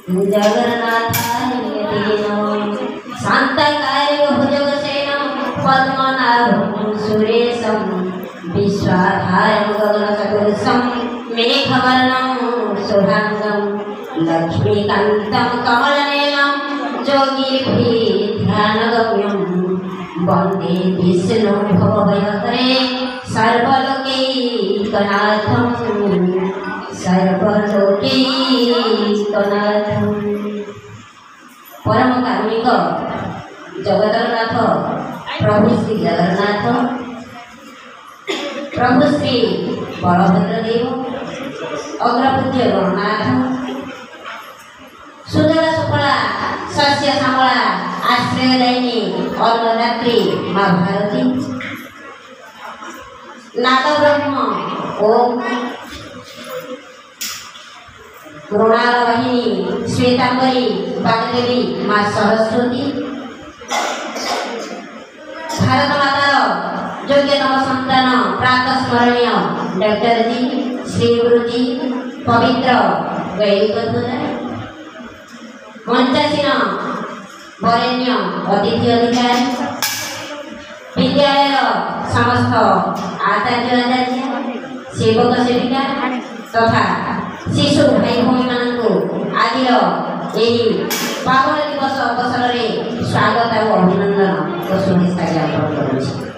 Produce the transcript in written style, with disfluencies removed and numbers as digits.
जगन्नाथाय नमः शांतकार्य भुजगसेनं पद्मनाभं सुरेशं विश्वाधारं गगनसदृशं मेघवर्णं शुभांगं लक्ष्मीकान्तं कमलनयनं योगिभिर्ध्यानगम्यं वन्दे विष्णुं भवभयहरे सर्वलोकैकनाथं सर्वलोकैकनाथं। परम कारुणिक जगतरनाथ प्रभु श्री जगन्नाथ, प्रभु श्री बलभद्र देव, अग्रपूज्य गणनाथ, सुदल सुफला सस्य श्यामला आश्रयदायिनी अन्नदात्री माँ भारती, नाद ब्रह्म ओम मृणाल वाहिनी श्वेतांबरी वाग्देवी माँ सरस्वती, भारत मातार योग्यतम संतान प्रातः स्मरणीय डॉक्टर जी श्री गुरु जी पवित्र वैदिक ध्वजा, मंचासीन वरेण्य अतिथि अधिकारी, विद्यालय समस्त आचार्य आचार्य सेवक सेविका तथा शिशु भाई भौणी मानू आज पावन दिवस अवसर में स्वागत और अभिनंदन और शुभेच्छा ज्ञापन करुछि।